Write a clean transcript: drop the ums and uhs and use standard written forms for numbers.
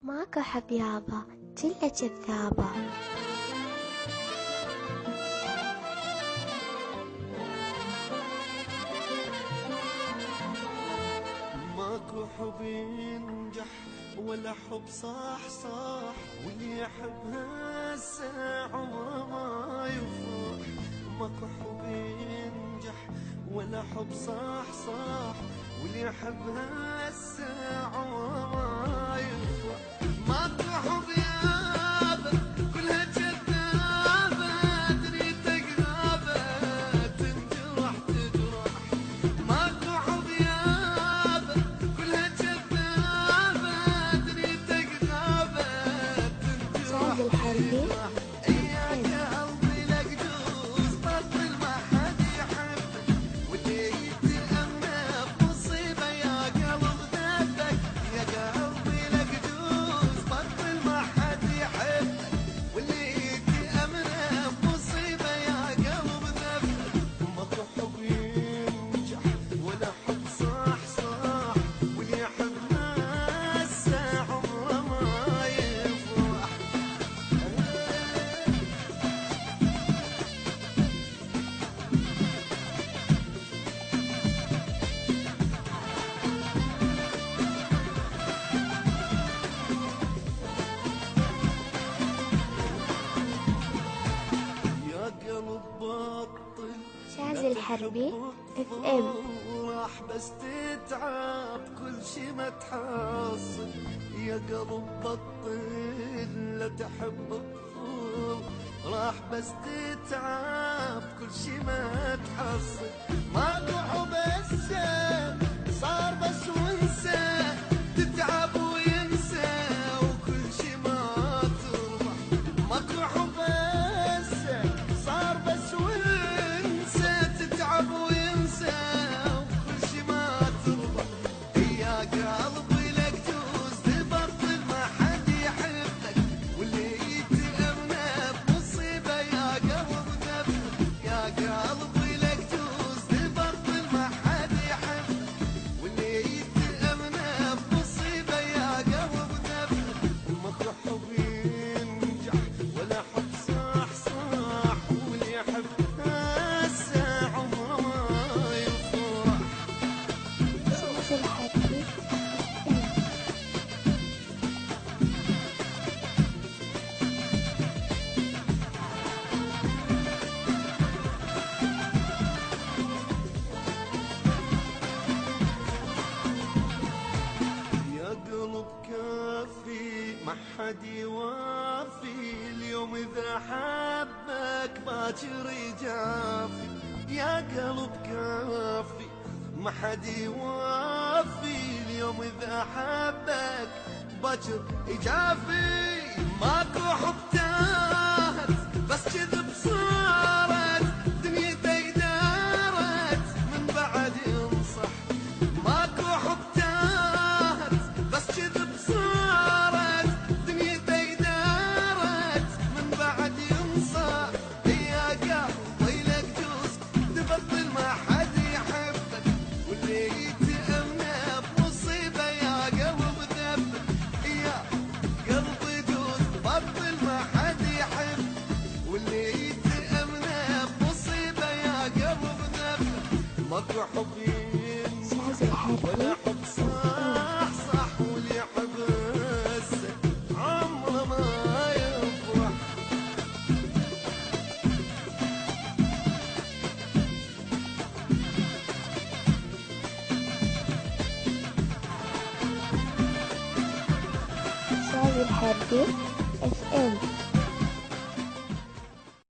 معك حبيابة جلة جذابة. ماكو حب ينجح ولا حب صح واللي يحبها هسه عمره ما يفرح. ماكو حب ينجح ولا حب صح واللي يحبها هسه عمره ما يفرح. ماكو حب يابا كلها جذابة، دنيتك غابة تنجرح تجرح. ماكو حب يابا كلها جذابة، دنيتك غابة تنجرح تجرح. اياك يا قلبي لك جوز بطل ما حد يحبك، واللي يتأمى بمصيبة يا قلب ذنبك. يا قلبي لك جوز بطل ما حد يحبك، واللي يتأمى بمصيبة يا قلب ذنبك. ماكو حب ينجح ولا حب صح واللي يحب هسه عمره ما يفرح. يا قلب بطل شاذ الحربي FM. راح بس تتعب كل شي ما تحصل. يا قلب بطل لا تحب الطول، راح بس تتعب كل شي ما تحصل. ماكو حب هسه صار بس وانسى، تتعب وينسى وكل شي ما تربح. ماكو حب هسه صار بس وانسى، تتعب وينسى وكل شي ما تربح. يا قلبي لك جوز تبطل ما حد يحبك، واللي يتأمنى بمصيبة يا قلب ذنبك. يا قلبي لك جوز تبطل ما حد يحبك، واللي يتأمنى بمصيبة يا قلب ذنبك. ماكو حب ينجح ولا حب صح واللي يحب هسه عمره ما يفرح. شاذ الحربي FM. يا قلب كافي ما حد يوافي، اليوم اذا حبك باكر يجافي. يا قلب كافي ما حد يوافي، اليوم اذا حبك باكر يجافي. ماكو حب تاهت بس كذب صارت، دنيتك دارت من بعد ينصح. ماكو حب تاهت بس كذب صارت، دنيتك دارت من بعد ينصح. يا قلبي لك جوز تبطل ما حد يحبك، واللي يتأمنى بمصيبة يا قلب ذنبك. يا قلبي جوز بطل ما حد يحبك، واللي يتأمنى بمصيبة يا قلب ذنبك. ماكو حب ينجح شاذ ولا الحربي حب صح واللي يحب هسه عمره ما يفرح. شاذ الحربي FM.